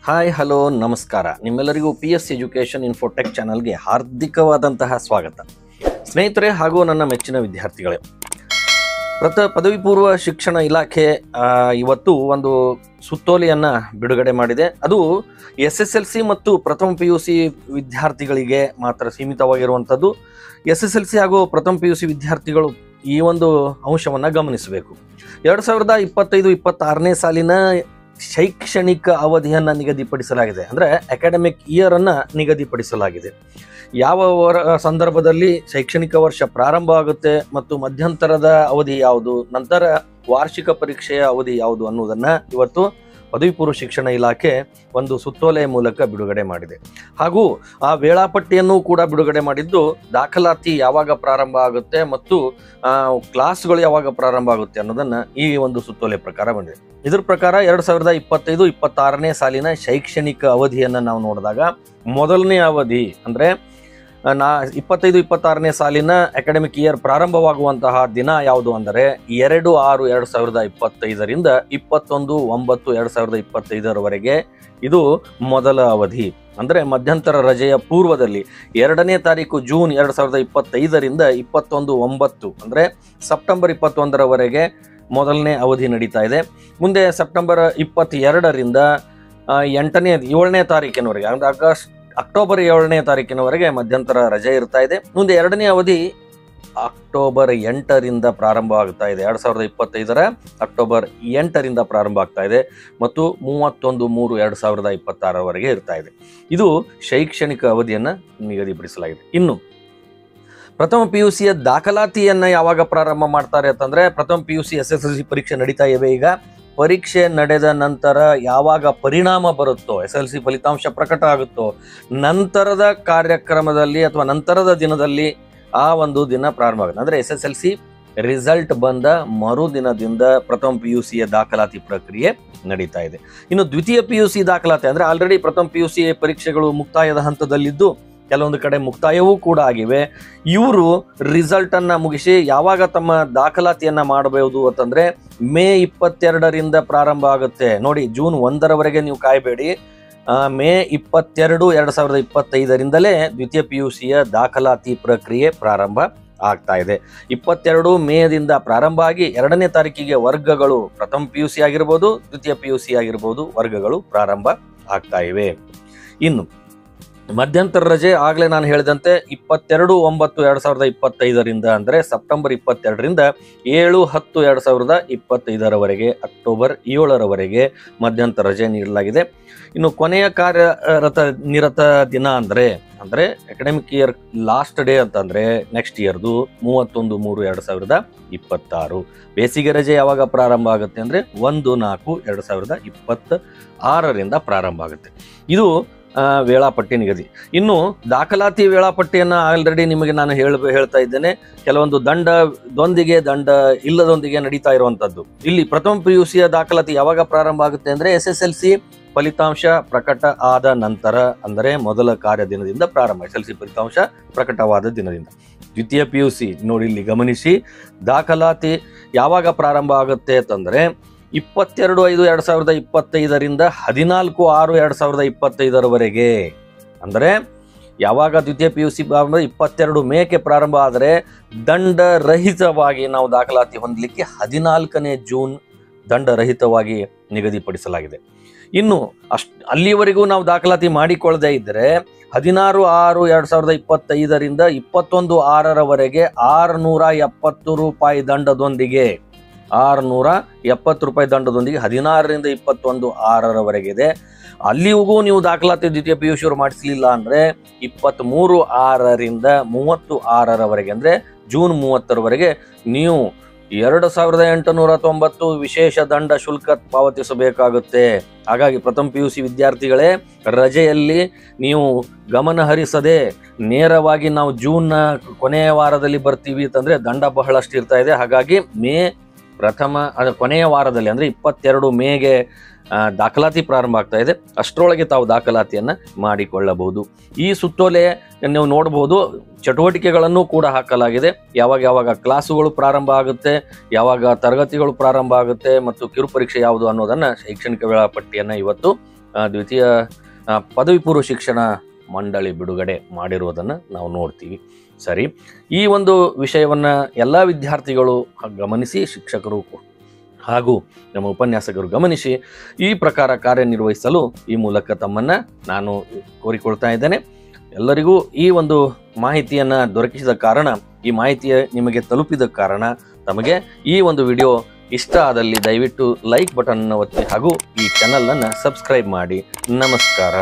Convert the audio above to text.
Hi hello ನಮಸ್ಕಾರ. ನಿಮ್ಮೆಲ್ಲರಿಗೂ PS education Infotech ಚಾನಲ್ಗೆ ಹಾರ್ದಿಕವಾದಂತಹ ಸ್ವಾಗತ. ಸ್ನೇಹಿತರೆ ಹಾಗೂ ನನ್ನ ಮೆಚ್ಚಿನ ವಿದ್ಯಾರ್ಥಿಗಳೇ, ಪದವಿ ಪೂರ್ವ ಶಿಕ್ಷಣ ಇಲಾಖೆ ಇವತ್ತು ಒಂದು ಸುತ್ತೋಲೆಯನ್ನು ಬಿಡುಗಡೆ ಮಾಡಿದೆ. ಅದು SSLC ಮತ್ತು ಪ್ರಥಮ PUC ವಿದ್ಯಾರ್ಥಿಗಳಿಗೆ ಮಾತ್ರ ಸೀಮಿತವಾಗಿರುವಂಥದ್ದು. SSLC ಹಾಗೂ ಪ್ರಥಮ PUC ವಿದ್ಯಾರ್ಥಿಗಳು ಈ ಒಂದು ಅಂಶವನ್ನು ಗಮನಿಸಬೇಕು. 2025-26ನೇ ಸಾಲಿನ ಶೈಕ್ಷಣಿಕ ಅವಧಿಯನ್ನು ನಿಗದಿಪಡಿಸಲಾಗಿದೆ. ಅಂದರೆ ಅಕಾಡೆಮಿಕ್ ಇಯರನ್ನು ನಿಗದಿಪಡಿಸಲಾಗಿದೆ. ಯಾವ ಸಂದರ್ಭದಲ್ಲಿ ಶೈಕ್ಷಣಿಕ ವರ್ಷ ಪ್ರಾರಂಭ ಆಗುತ್ತೆ ಮತ್ತು ಮಧ್ಯಂತರದ ಅವಧಿ ಯಾವುದು, ನಂತರ ವಾರ್ಷಿಕ ಪರೀಕ್ಷೆಯ ಅವಧಿ ಯಾವುದು ಅನ್ನೋದನ್ನು ಇವತ್ತು ಪದವಿ ಪೂರ್ವ ಶಿಕ್ಷಣ ಇಲಾಖೆ ಒಂದು ಸುತ್ತೋಲೆಯ ಮೂಲಕ ಬಿಡುಗಡೆ ಮಾಡಿದೆ. ಹಾಗೂ ಆ ವೇಳಾಪಟ್ಟಿಯನ್ನು ಕೂಡ ಬಿಡುಗಡೆ ಮಾಡಿದ್ದು, ದಾಖಲಾತಿ ಯಾವಾಗ ಪ್ರಾರಂಭ ಆಗುತ್ತೆ ಮತ್ತು ಕ್ಲಾಸ್ಗಳು ಯಾವಾಗ ಪ್ರಾರಂಭ ಆಗುತ್ತೆ ಅನ್ನೋದನ್ನು ಈ ಒಂದು ಸುತ್ತೋಲೆ ಪ್ರಕಾರ ಬಂದಿದೆ. ಇದ್ರ ಪ್ರಕಾರ 2025-26ನೇ ಸಾಲಿನ ಶೈಕ್ಷಣಿಕ ಅವಧಿಯನ್ನು ನಾವು ನೋಡಿದಾಗ ಮೊದಲನೇ ಅವಧಿ ಅಂದರೆ 25-26ನೇ ಸಾಲಿನ ಅಕಾಡೆಮಿಕ್ ಇಯರ್ ಪ್ರಾರಂಭವಾಗುವಂತಹ ದಿನ ಯಾವುದು ಅಂದರೆ 2/6/2025ರಿಂದ 21/9/2025ರವರೆಗೆ ಇದು ಮೊದಲ ಅವಧಿ. ಅಂದರೆ ಮಧ್ಯಂತರ ರಜೆಯ ಪೂರ್ವದಲ್ಲಿ 2ನೇ ತಾರೀಕು ಜೂನ್ 2025ರಿಂದ 21/9 ಅಂದರೆ ಸೆಪ್ಟೆಂಬರ್ 21ರವರೆಗೆ ಮೊದಲನೇ ಅವಧಿ ನಡೀತಾ ಇದೆ. ಮುಂದೆ ಸೆಪ್ಟೆಂಬರ್ 22ರಿಂದ 7ನೇ ತಾರೀಕಿನವರೆಗೆ ಅಂದರೆ ಅಕ್ಟೋಬರ್ 7ನೇ ತಾರೀಕಿನವರೆಗೆ ಮಧ್ಯಂತರ ರಜೆ ಇರ್ತಾ ಇದೆ. ಮುಂದೆ ಎರಡನೇ ಅವಧಿ ಅಕ್ಟೋಬರ್ 8ರಿಂದ ಪ್ರಾರಂಭ ಆಗ್ತಾ ಇದೆ. 2025ರ ಅಕ್ಟೋಬರ್ 8ರಿಂದ ಪ್ರಾರಂಭ ಆಗ್ತಾ ಇದೆ ಮತ್ತು 31/3/2026ರವರೆಗೆ ಇರ್ತಾ ಇದೆ. ಇದು ಶೈಕ್ಷಣಿಕ ಅವಧಿಯನ್ನು ನಿಗದಿಪಡಿಸಲಾಗಿದೆ. ಇನ್ನು ಪ್ರಥಮ PUCಯ ದಾಖಲಾತಿಯನ್ನು ಯಾವಾಗ ಪ್ರಾರಂಭ ಮಾಡ್ತಾರೆ ಅಂತಂದರೆ, ಪ್ರಥಮ PUC SSLC ಪರೀಕ್ಷೆ ನಡೀತಾ ಇವೆ. ಈಗ ಪರೀಕ್ಷೆ ನಡೆದ ನಂತರ ಯಾವಾಗ ಪರಿಣಾಮ ಬರುತ್ತೋ, SSLC ಫಲಿತಾಂಶ ಪ್ರಕಟ ಆಗುತ್ತೋ, ನಂತರದ ಕಾರ್ಯಕ್ರಮದಲ್ಲಿ ಅಥವಾ ನಂತರದ ದಿನದಲ್ಲಿ ಆ ಒಂದು ದಿನ ಪ್ರಾರಂಭ ಆಗುತ್ತೆ. ಅಂದರೆ SSLC ರಿಸಲ್ಟ್ ಬಂದ ಮರುದಿನದಿಂದ ಪ್ರಥಮ PUCಯ ದಾಖಲಾತಿ ಪ್ರಕ್ರಿಯೆ ನಡೀತಾ ಇದೆ. ಇನ್ನು ದ್ವಿತೀಯ PUC ದಾಖಲಾತಿ ಅಂದರೆ ಆಲ್ರೆಡಿ ಪ್ರಥಮ PUC ಪರೀಕ್ಷೆಗಳು ಮುಕ್ತಾಯದ ಹಂತದಲ್ಲಿದ್ದು ಕೆಲವೊಂದು ಕಡೆ ಮುಕ್ತಾಯವೂ ಕೂಡ ಆಗಿವೆ. ಇವರು ರಿಸಲ್ಟನ್ನು ಮುಗಿಸಿ ಯಾವಾಗ ತಮ್ಮ ದಾಖಲಾತಿಯನ್ನು ಮಾಡಬಹುದು ಅಂತಂದರೆ ಮೇ 22ರಿಂದ ಪ್ರಾರಂಭ ಆಗುತ್ತೆ. ನೋಡಿ, ಜೂನ್ 1ರವರೆಗೆ ನೀವು ಕಾಯಬೇಡಿ. ಮೇ 22, 2025ರಿಂದಲೇ ದ್ವಿತೀಯ PUCಯ ದಾಖಲಾತಿ ಪ್ರಕ್ರಿಯೆ ಪ್ರಾರಂಭ ಆಗ್ತಾ ಇದೆ. 22 ಮೇದಿಂದ ಪ್ರಾರಂಭ ಆಗಿ 2ನೇ ತಾರೀಕಿಗೆ ವರ್ಗಗಳು ಪ್ರಥಮ PUC ಆಗಿರ್ಬೋದು, ದ್ವಿತೀಯ PUC ಆಗಿರ್ಬೋದು, ವರ್ಗಗಳು ಪ್ರಾರಂಭ ಆಗ್ತಾ ಇವೆ. ಇನ್ನು ಮಧ್ಯಂತರ ರಜೆ ಆಗಲೇ ನಾನು ಹೇಳಿದಂತೆ 22/9/2025ರಿಂದ ಅಂದರೆ ಸೆಪ್ಟೆಂಬರ್ 22ರಿಂದ 7/10/2025ರವರೆಗೆ ಅಕ್ಟೋಬರ್ 7ರವರೆಗೆ ಮಧ್ಯಂತರ ರಜೆ ನೀಡಲಾಗಿದೆ. ಇನ್ನು ಕೊನೆಯ ನಿರತ ದಿನ ಅಂದರೆ ಅಕಾಡೆಮಿಕ್ ಇಯರ್ ಲಾಸ್ಟ್ ಡೇ ಅಂತಂದರೆ ನೆಕ್ಸ್ಟ್ ಇಯರ್ದು 31/3/2026. ಬೇಸಿಗೆ ರಜೆ ಯಾವಾಗ ಪ್ರಾರಂಭ ಆಗುತ್ತೆ ಅಂದರೆ 1/4/2026ರಿಂದ ಪ್ರಾರಂಭ ಆಗುತ್ತೆ. ಇದು ವೇಳಾಪಟ್ಟಿ ನಿಗದಿ. ಇನ್ನು ದಾಖಲಾತಿ ವೇಳಾಪಟ್ಟಿಯನ್ನು ಆಲ್ರೆಡಿ ನಿಮಗೆ ನಾನು ಹೇಳ್ತಾ ಇದ್ದೇನೆ. ಕೆಲವೊಂದು ದಂಡ ಇಲ್ಲದೊಂದಿಗೆ ನಡೀತಾ ಇರುವಂಥದ್ದು. ಇಲ್ಲಿ ಪ್ರಥಮ PUCಯ ದಾಖಲಾತಿ ಯಾವಾಗ ಪ್ರಾರಂಭ ಆಗುತ್ತೆ ಅಂದರೆ SSLC ಫಲಿತಾಂಶ ಪ್ರಕಟ ಆದ ನಂತರ, ಅಂದರೆ ಮೊದಲ ಕಾರ್ಯದಿನದಿಂದ ಪ್ರಾರಂಭ. SSLC ಫಲಿತಾಂಶ ಪ್ರಕಟವಾದ ದಿನದಿಂದ. ದ್ವಿತೀಯ PUC ನೋಡಿ, ಇಲ್ಲಿ ಗಮನಿಸಿ, ದಾಖಲಾತಿ ಯಾವಾಗ ಪ್ರಾರಂಭ ಆಗುತ್ತೆ ಅಂತಂದರೆ 22/5/2025ರಿಂದ 14/6/2025ರವರೆಗೆ. ಅಂದರೆ ಯಾವಾಗ ದ್ವಿತೀಯ PUC 22 ಮೇಗೆ ಪ್ರಾರಂಭ ಆದರೆ ದಂಡರಹಿತವಾಗಿ ನಾವು ದಾಖಲಾತಿ ಹೊಂದಲಿಕ್ಕೆ 14ನೇ ಜೂನ್ ದಂಡರಹಿತವಾಗಿ ನಿಗದಿಪಡಿಸಲಾಗಿದೆ. ಇನ್ನು ಅಲ್ಲಿವರೆಗೂ ನಾವು ದಾಖಲಾತಿ ಮಾಡಿಕೊಳ್ಳದೆ ಇದ್ದರೆ 16/6/2025ರಿಂದ 21/6ರವರೆಗೆ 670 ರೂಪಾಯಿ ದಂಡದೊಂದಿಗೆ 670 ರೂಪಾಯಿ ದಂಡದೊಂದಿಗೆ 16ರಿಂದ 21/6ರವರೆಗಿದೆ. ಅಲ್ಲಿಗೂ ನೀವು ದಾಖಲಾತಿ ದ್ವಿತೀಯ PUC ಮಾಡಿಸಲಿಲ್ಲ ಅಂದರೆ 23/6ರಿಂದ 30/6ರವರೆಗೆ ಅಂದರೆ ಜೂನ್ 30ರವರೆಗೆ ನೀವು 2890 ವಿಶೇಷ ದಂಡ ಶುಲ್ಕ ಪಾವತಿಸಬೇಕಾಗುತ್ತೆ. ಹಾಗಾಗಿ ಪ್ರಥಮ PUC ವಿದ್ಯಾರ್ಥಿಗಳೇ, ರಜೆಯಲ್ಲಿ ನೀವು ಗಮನ ಹರಿಸದೆ ನೇರವಾಗಿ ನಾವು ಜೂನ್ನ ಕೊನೆಯ ವಾರದಲ್ಲಿ ಬರ್ತೀವಿ ಅಂತಂದರೆ ದಂಡ ಬಹಳಷ್ಟು ಇರ್ತಾ ಇದೆ. ಹಾಗಾಗಿ ಕೊನೆಯ ವಾರದಲ್ಲಿ ಅಂದರೆ 22 ಮೇಗೆ ದಾಖಲಾತಿ ಪ್ರಾರಂಭ ಆಗ್ತಾ ಇದೆ. ಅಷ್ಟರೊಳಗೆ ತಾವು ದಾಖಲಾತಿಯನ್ನು ಮಾಡಿಕೊಳ್ಳಬಹುದು. ಈ ಸುತ್ತೋಲೆ ನೀವು ನೋಡಬಹುದು. ಚಟುವಟಿಕೆಗಳನ್ನು ಕೂಡ ಹಾಕಲಾಗಿದೆ. ಯಾವಾಗ ಕ್ಲಾಸುಗಳು ಪ್ರಾರಂಭ ಆಗುತ್ತೆ, ಯಾವಾಗ ತರಗತಿಗಳು ಪ್ರಾರಂಭ ಆಗುತ್ತೆ ಮತ್ತು ಕಿರು ಪರೀಕ್ಷೆ ಯಾವುದು ಅನ್ನೋದನ್ನು ಶೈಕ್ಷಣಿಕ ವೇಳಾಪಟ್ಟಿಯನ್ನು ಇವತ್ತು ದ್ವಿತೀಯ ಪದವಿ ಪೂರ್ವ ಶಿಕ್ಷಣ ಮಂಡಳಿ ಬಿಡುಗಡೆ ಮಾಡಿರುವುದನ್ನು ನಾವು ನೋಡ್ತೀವಿ. ಸರಿ, ಈ ಒಂದು ವಿಷಯವನ್ನು ಎಲ್ಲ ವಿದ್ಯಾರ್ಥಿಗಳು ಗಮನಿಸಿ, ಶಿಕ್ಷಕರು ಹಾಗೂ ನಮ್ಮ ಉಪನ್ಯಾಸಕರು ಗಮನಿಸಿ ಈ ಪ್ರಕಾರ ಕಾರ್ಯನಿರ್ವಹಿಸಲು ಈ ಮೂಲಕ ತಮ್ಮನ್ನು ನಾನು ಕೋರಿಕೊಳ್ತಾ ಇದ್ದೇನೆ. ಎಲ್ಲರಿಗೂ ಈ ಒಂದು ಮಾಹಿತಿಯನ್ನು ದೊರಕಿಸಿದ ಕಾರಣ, ಈ ಮಾಹಿತಿಯ ನಿಮಗೆ ತಲುಪಿದ ಕಾರಣ, ತಮಗೆ ಈ ಒಂದು ವಿಡಿಯೋ ಇಷ್ಟ ಆದಲ್ಲಿ ದಯವಿಟ್ಟು ಲೈಕ್ ಬಟನ್ ಒತ್ತಿ ಹಾಗೂ ಈ ಚಾನಲನ್ನು ಸಬ್ಸ್ಕ್ರೈಬ್ ಮಾಡಿ. ನಮಸ್ಕಾರ.